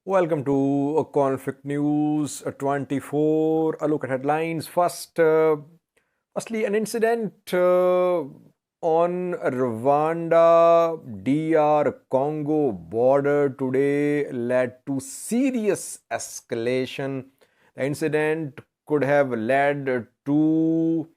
Welcome to Conflict News 24. A look at headlines. Firstly, an incident on Rwanda DR Congo border today led to serious escalation. The incident could have led to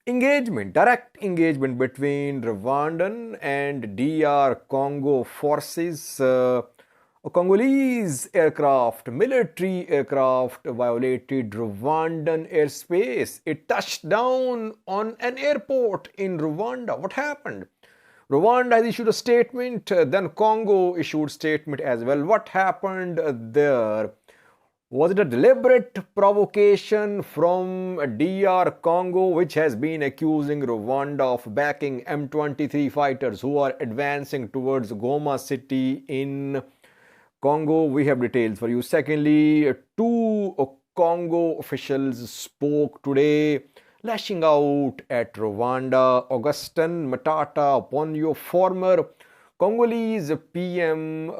direct engagement between Rwandan and DR Congo forces. A Congolese military aircraft, violated Rwandan airspace. It touched down on an airport in Rwanda. What happened? Rwanda has issued a statement, then Congo issued statement as well. What happened there? Was it a deliberate provocation from DR Congo, which has been accusing Rwanda of backing M23 fighters who are advancing towards Goma city in Congo? We have details for you. Secondly, two Congo officials spoke today, lashing out at Rwanda. Augustin Matata Ponyo, former Congolese PM,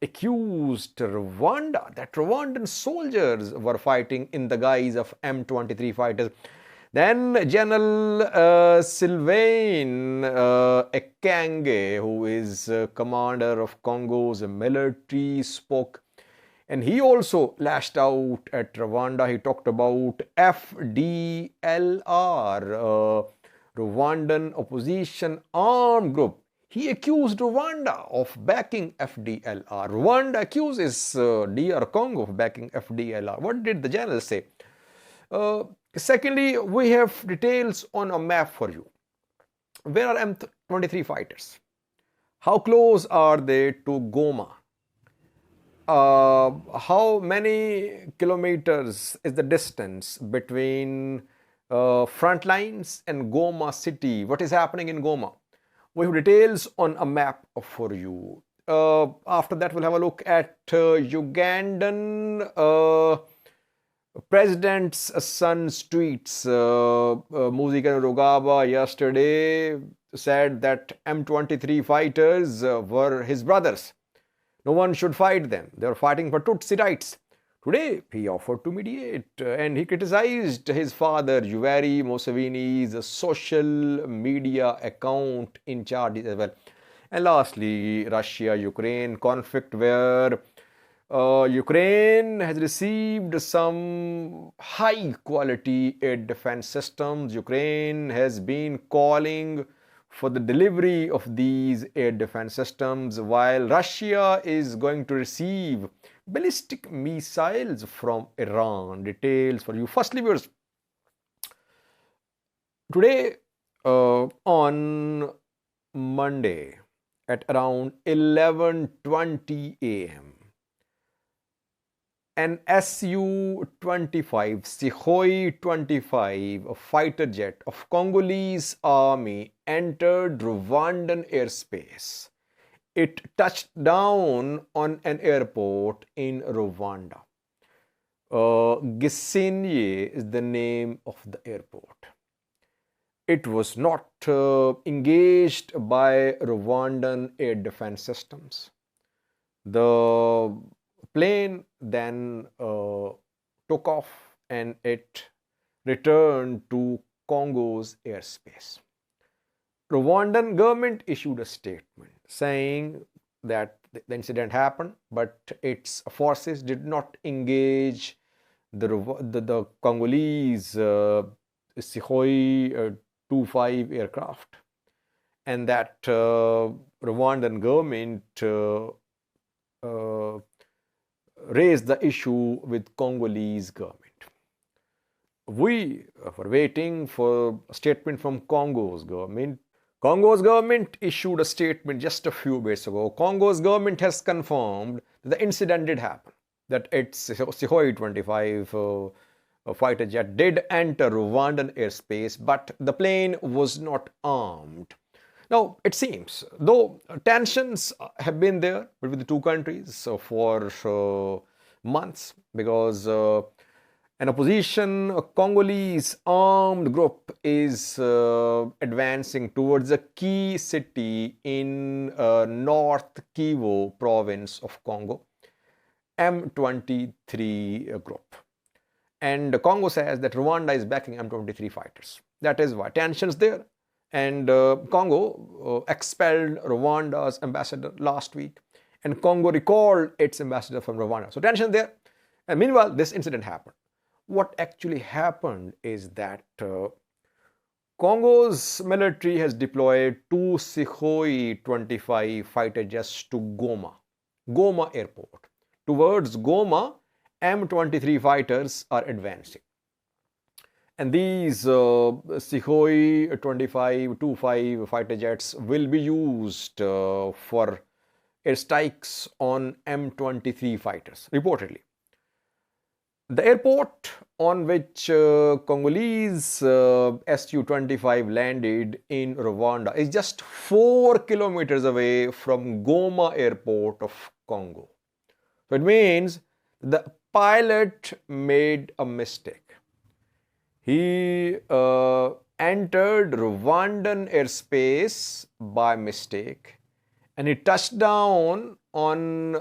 accused Rwanda that Rwandan soldiers were fighting in the guise of M23 fighters. Then General Sylvain Ekenge, who is commander of Congo's military, spoke, and he also lashed out at Rwanda. He talked about FDLR, Rwandan opposition armed group. He accused Rwanda of backing FDLR. Rwanda accuses DR Congo of backing FDLR. What did the general say? Secondly, we have details on a map for you. Where are M23 fighters? How close are they to Goma? How many kilometers is the distance between front lines and Goma city? What is happening in Goma? We have details on a map for you. After that, we'll have a look at Ugandan president's son's tweets. Muhoozi Kainerugaba yesterday said that M23 fighters were his brothers. No one should fight them. They are fighting for Tutsi rights. Today, he offered to mediate, and he criticized his father, Rugari Museveni's social media account in charge as well. And lastly, Russia-Ukraine conflict, where Ukraine has received some high-quality air defense systems. Ukraine has been calling for the delivery of these air defense systems, while Russia is going to receive ballistic missiles from Iran. Details for you. Firstly, viewers, today on Monday at around 11:20 a.m., an Su-25 Sukhoi-25, a fighter jet of Congolese army, entered Rwandan airspace. It touched down on an airport in Rwanda. Gisenyi is the name of the airport. It was not engaged by Rwandan air defense systems. The plane then took off and it returned to Congo's airspace. Rwandan government issued a statement saying that the incident happened, but its forces did not engage the Congolese Sukhoi 25 aircraft, and that Rwandan government raised the issue with Congolese government. We were waiting for a statement from Congo's government. Congo's government issued a statement just a few days ago. Congo's government has confirmed that the incident did happen, that its Sukhoi 25 fighter jet did enter Rwandan airspace, but the plane was not armed. Now, it seems, though tensions have been there between the two countries for months, because an opposition Congolese armed group is advancing towards a key city in North Kivu province of Congo. M23 group. And Congo says that Rwanda is backing M23 fighters. That is why tensions there. And Congo expelled Rwanda's ambassador last week. And Congo recalled its ambassador from Rwanda. So tension there. And meanwhile, this incident happened. What actually happened is that Congo's military has deployed two Sukhoi 25 fighter jets to Goma airport. Towards Goma, M23 fighters are advancing. And these Sukhoi 25 fighter jets will be used for airstrikes on M23 fighters, reportedly. The airport on which Congolese Su-25 landed in Rwanda is just 4 kilometers away from Goma airport of Congo. So it means the pilot made a mistake. He entered Rwandan airspace by mistake and he touched down on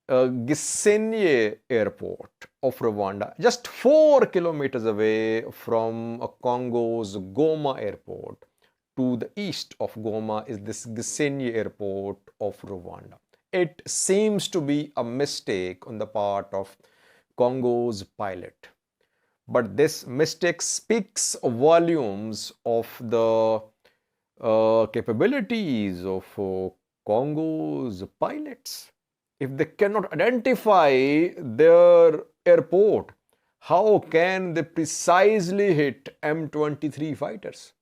Gisenyi airport of Rwanda, just 4 kilometers away from Congo's Goma airport. To the east of Goma is this Gisenyi airport of Rwanda. It seems to be a mistake on the part of Congo's pilot. But this mistake speaks volumes of the capabilities of Congo's pilots. If they cannot identify their airport, how can they precisely hit M23 fighters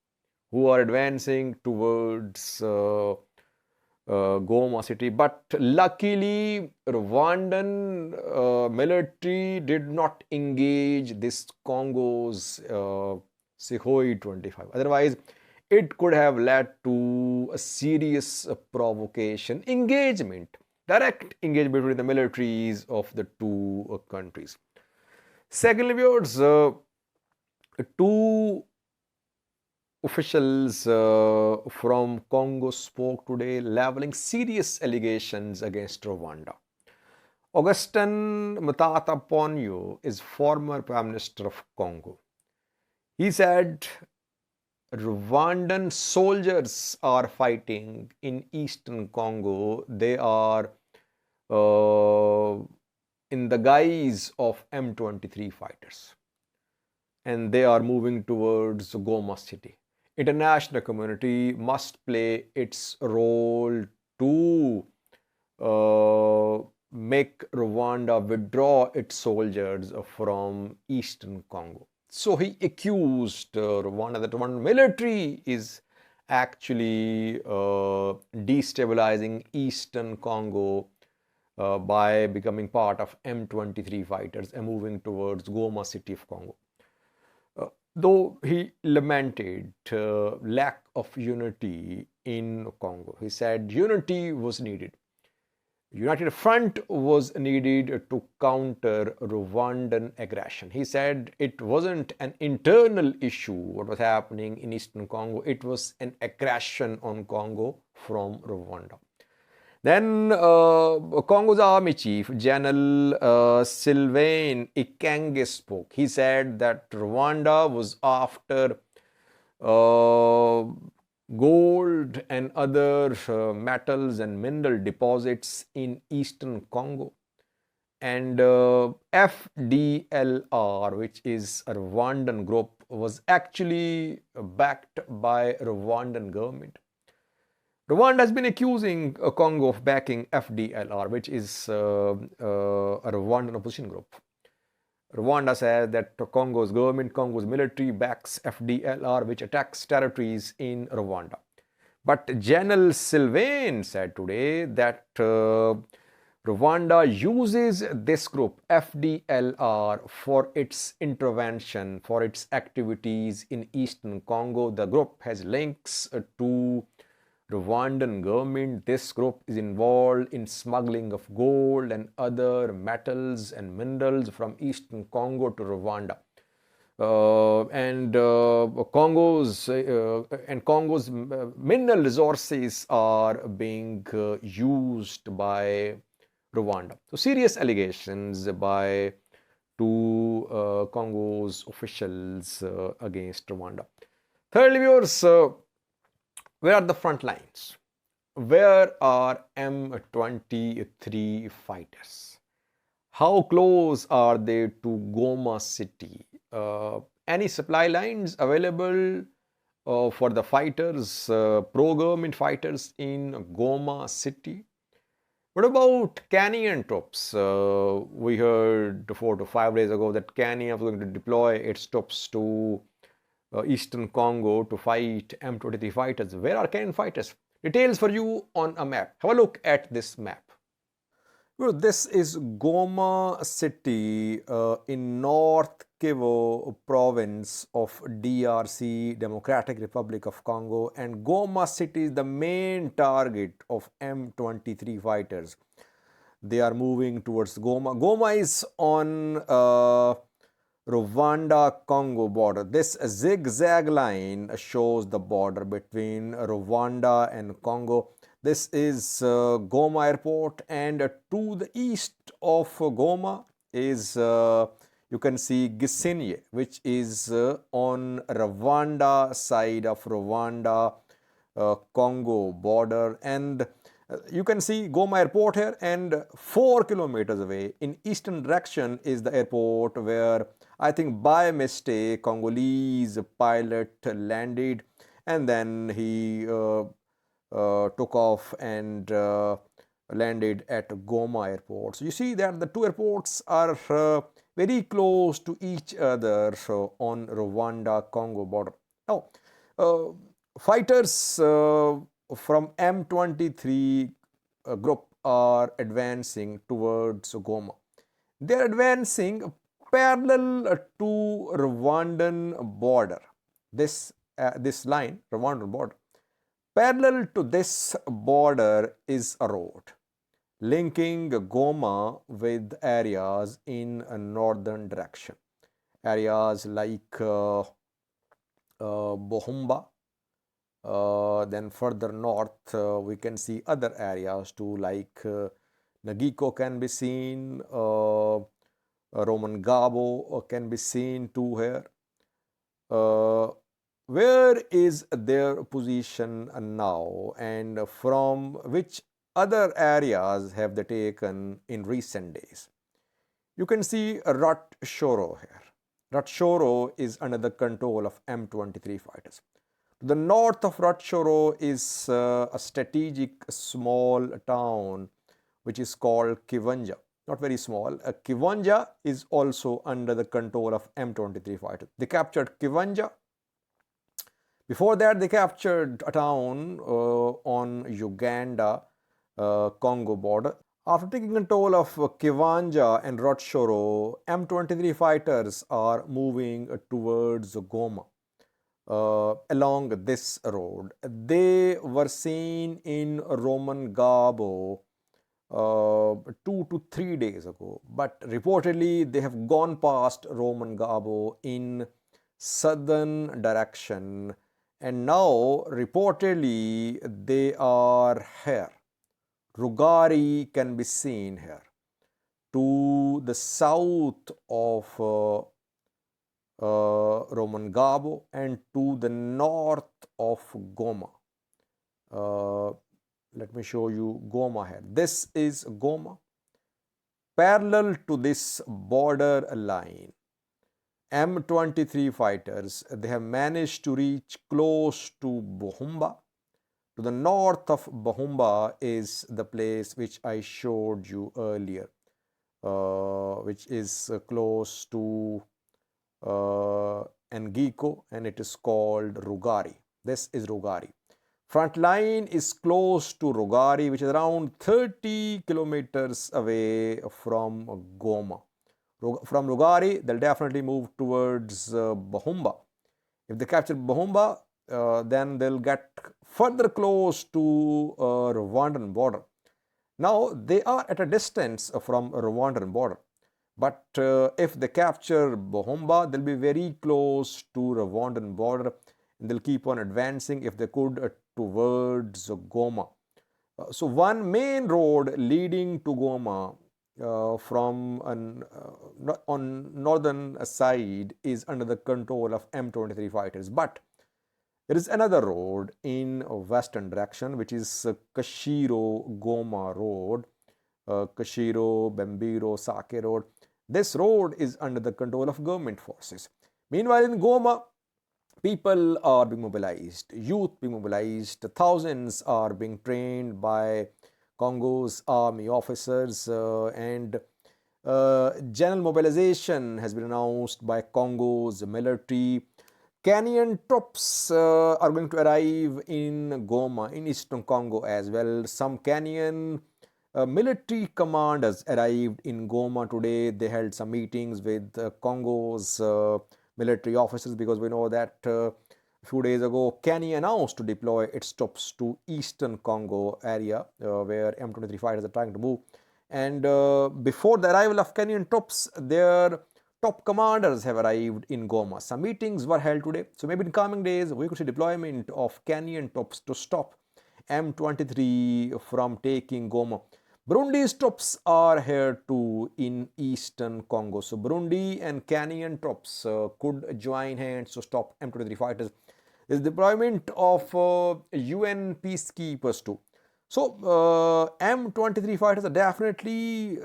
who are advancing towards Goma city? But luckily, Rwandan military did not engage this Congo's Sukhoi 25. Otherwise, it could have led to a serious provocation, direct engagement between the militaries of the two countries. Secondly, viewers, two officials from Congo spoke today, leveling serious allegations against Rwanda. Augustin Matata Ponyo is former Prime Minister of Congo. He said Rwandan soldiers are fighting in Eastern Congo. They are in the guise of M23 fighters. And they are moving towards Goma city. International community must play its role to make Rwanda withdraw its soldiers from Eastern Congo. So he accused Rwanda that Rwandan military is actually destabilizing Eastern Congo by becoming part of M23 fighters and moving towards Goma city of Congo. Though he lamented lack of unity in Congo, he said unity was needed. United front was needed to counter Rwandan aggression. He said it wasn't an internal issue what was happening in Eastern Congo, it was an aggression on Congo from Rwanda. Then Congo's army chief, General Sylvain Ekenge spoke. He said that Rwanda was after gold and other metals and mineral deposits in Eastern Congo. And FDLR, which is a Rwandan group, was actually backed by Rwandan government. Rwanda has been accusing Congo of backing FDLR, which is a Rwandan opposition group. Rwanda says that Congo's government, Congo's military backs FDLR, which attacks territories in Rwanda. But General Sylvain said today that Rwanda uses this group, FDLR, for its intervention, for its activities in Eastern Congo. The group has links to Rwandan government. This group is involved in smuggling of gold and other metals and minerals from Eastern Congo to Rwanda. Congo's mineral resources are being used by Rwanda. So serious allegations by two Congo's officials against Rwanda. Thirdly, viewers, where are the front lines? Where are M23 fighters? How close are they to Goma city? Any supply lines available for the fighters, pro-government fighters in Goma city? What about Kenyan troops? We heard 4 to 5 days ago that Kenya was going to deploy its troops to Eastern Congo to fight M23 fighters. Where are Kenyan fighters? Details for you on a map. Have a look at this map. Well, this is Goma city in North Kivu province of DRC, Democratic Republic of Congo, and Goma city is the main target of M23 fighters. They are moving towards Goma. Goma is on Rwanda-Congo border. This zigzag line shows the border between Rwanda and Congo. This is Goma airport, and to the east of Goma is you can see Gisenyi, which is on Rwanda side of Rwanda Congo border, and you can see Goma airport here, and 4 kilometers away in eastern direction is the airport where I think by mistake Congolese pilot landed, and then he took off and landed at Goma airport. So you see that the two airports are very close to each other on Rwanda-Congo border. Now, fighters from M23 group are advancing towards Goma. They are advancing parallel to Rwandan border. This line, Rwandan border. Parallel to this border is a road linking Goma with areas in a northern direction. Areas like Bohumba. Then further north, we can see other areas too, like Nagiko can be seen, Roman Gabo can be seen too here. Where is their position now, and from which other areas have they taken in recent days? You can see Rutshuru here. Rutshuru is under the control of M23 fighters. To the north of Rutshuru is a strategic small town which is called Kiwanja. Not very small. Kiwanja is also under the control of M23 fighters. They captured Kiwanja. Before that, they captured a town on Uganda, Congo border. After taking control of Kiwanja and Rutshuru, M23 fighters are moving towards Goma along this road. They were seen in Roman Gabo 2 to 3 days ago, but reportedly they have gone past Roman Gabo in southern direction, and now reportedly they are here. Rugari can be seen here to the south of Roman Gabo and to the north of Goma. Let me show you Goma here. This is Goma. Parallel to this border line, M23 fighters, they have managed to reach close to Bohumba. To the north of Bohumba is the place which I showed you earlier, which is close to Ngiko, and it is called Rugari. This is Rugari. Front line is close to Rugari, which is around 30 kilometers away from Goma. From Rugari, they'll definitely move towards Bohumba. If they capture Bohumba, then they'll get further close to Rwandan border. Now, they are at a distance from Rwandan border. But if they capture Bohumba, they'll be very close to Rwandan border, and they'll keep on advancing if they could towards Goma. So one main road leading to Goma from on northern side is under the control of M23 fighters. But there is another road in western direction, which is Kashiro Goma Road, Kashiro, Bambiro, Sake Road. This road is under the control of government forces. Meanwhile, in Goma, people are being mobilized, youth being mobilized, thousands are being trained by Congo's army officers, and general mobilization has been announced by Congo's military. Kenyan troops are going to arrive in Goma, in Eastern Congo as well. Some Kenyan military commanders arrived in Goma today. They held some meetings with Congo's military officers, because we know that a few days ago Kenya announced to deploy its troops to Eastern Congo area where M23 fighters are trying to move. And before the arrival of Kenyan troops, their top commanders have arrived in Goma. Some meetings were held today. So maybe in coming days, we could see deployment of Kenyan troops to stop M23 from taking Goma. Burundi's troops are here too in Eastern Congo. So Burundi and Kenyan troops could join hands to stop M23 fighters. There is deployment of UN peacekeepers too. So M23 fighters are definitely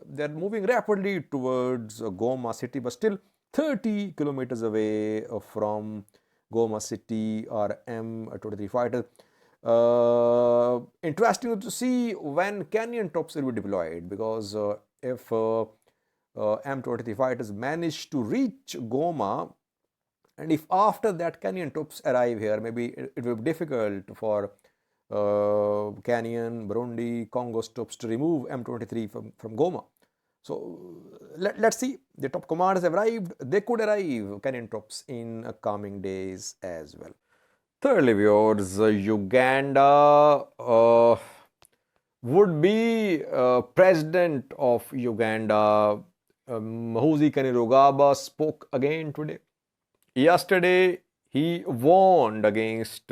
they're moving rapidly towards Goma city, but still 30 kilometers away from Goma city are M23 fighters. Interesting to see when Kenyan troops will be deployed, because if M23 fighters manage to reach Goma, and if after that Kenyan troops arrive here, maybe it will be difficult for Kenyan, Burundi, Congo troops to remove M23 from Goma. So let's see. The top commanders have arrived. They could arrive, Kenyan troops, in coming days as well. Thirdly, viewers, Uganda would be president of Uganda. Muhoozi Kainerugaba spoke again today. Yesterday, he warned against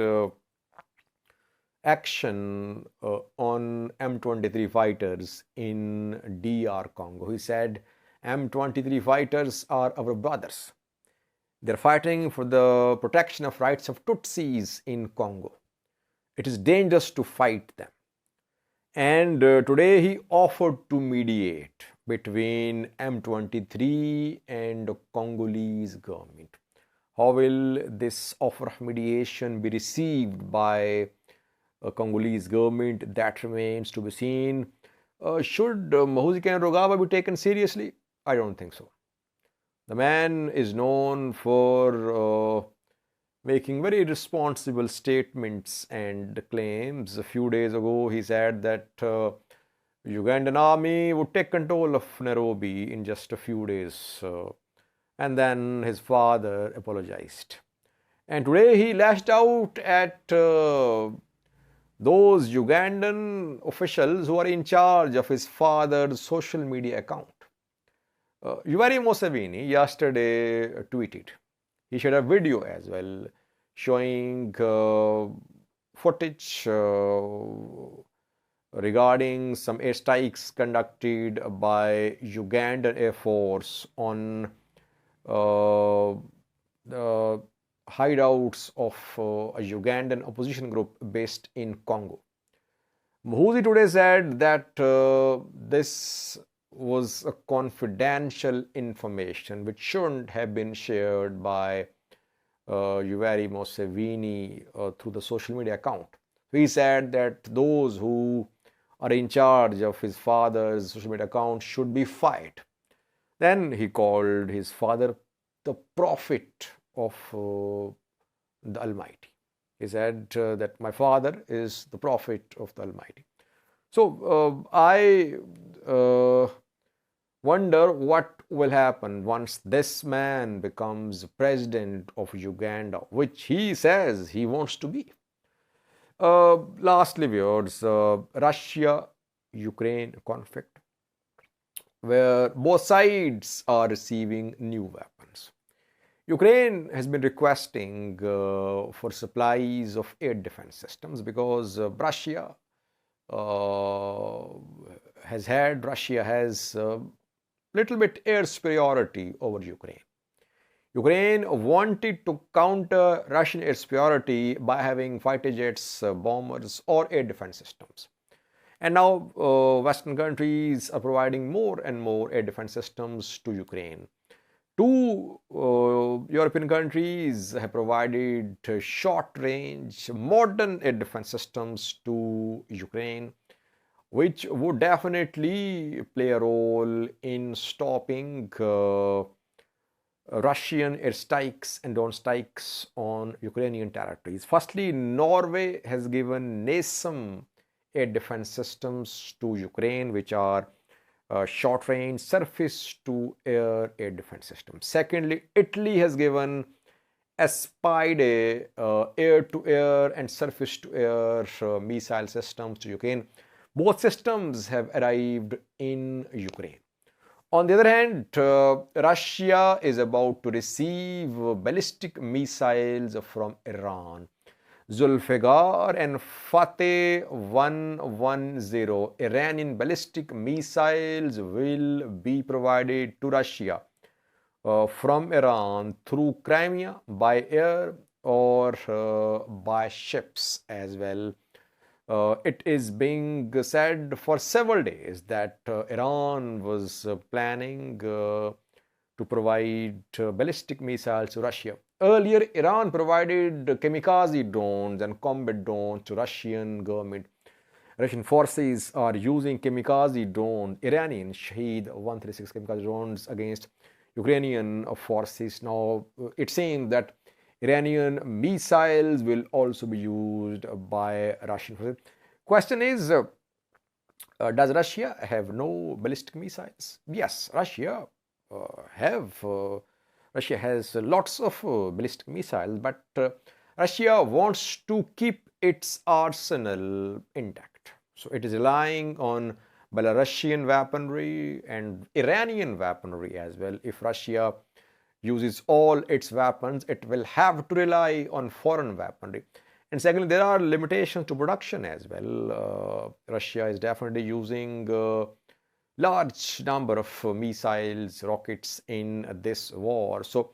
action on M23 fighters in DR Congo. He said, M23 fighters are our brothers. They're fighting for the protection of rights of Tutsis in Congo. It is dangerous to fight them. And today he offered to mediate between M23 and the Congolese government. How will this offer of mediation be received by Congolese government? That remains to be seen. Should Muhoozi Kainerugaba be taken seriously? I don't think so. The man is known for making very irresponsible statements and claims. A few days ago, he said that Ugandan army would take control of Nairobi in just a few days. And then his father apologized. And today he lashed out at those Ugandan officials who are in charge of his father's social media account. Yoweri Museveni yesterday tweeted. He shared a video as well showing footage regarding some airstrikes conducted by Ugandan Air Force on the hideouts of a Ugandan opposition group based in Congo. Muhoozi today said that this was a confidential information which shouldn't have been shared by Yoweri Museveni through the social media account. He said that those who are in charge of his father's social media account should be fired. Then he called his father the prophet of the Almighty. He said that my father is the prophet of the Almighty. So I wonder what will happen once this man becomes president of Uganda, which he says he wants to be. Lastly, viewers, Russia-Ukraine conflict, where both sides are receiving new weapons. Ukraine has been requesting for supplies of air defense systems because uh, Russia has little bit air superiority over Ukraine. Ukraine wanted to counter Russian air superiority by having fighter jets, bombers, or air defense systems. And now Western countries are providing more and more air defense systems to Ukraine. Two European countries have provided short range modern air defense systems to Ukraine, which would definitely play a role in stopping Russian airstrikes and drone strikes on Ukrainian territories. Firstly, Norway has given NASAM air defense systems to Ukraine, which are short range surface to air air defense systems. Secondly, Italy has given Aspide air to air and surface to air missile systems to Ukraine. Both systems have arrived in Ukraine. On the other hand, Russia is about to receive ballistic missiles from Iran. Zulfiqar and Fateh 110 Iranian ballistic missiles will be provided to Russia from Iran through Crimea by air or by ships as well. It is being said for several days that Iran was planning to provide ballistic missiles to Russia. Earlier, Iran provided kamikaze drones and combat drones to Russian government. Russian forces are using kamikaze drones, Iranian Shahed 136 kamikaze drones against Ukrainian forces. Now, it seems that Iranian missiles will also be used by Russian forces. Question is, does Russia have no ballistic missiles? Yes, Russia has lots of ballistic missiles, but Russia wants to keep its arsenal intact. So it is relying on Belarusian weaponry and Iranian weaponry as well. If Russia uses all its weapons, it will have to rely on foreign weaponry. And secondly, there are limitations to production as well. Russia is definitely using large number of missiles, rockets in this war. So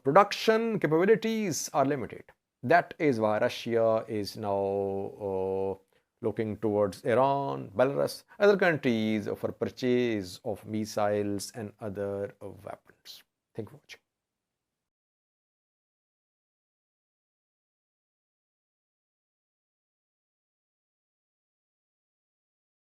production capabilities are limited. That is why Russia is now looking towards Iran, Belarus, other countries for purchase of missiles and other weapons. Thank you for watching.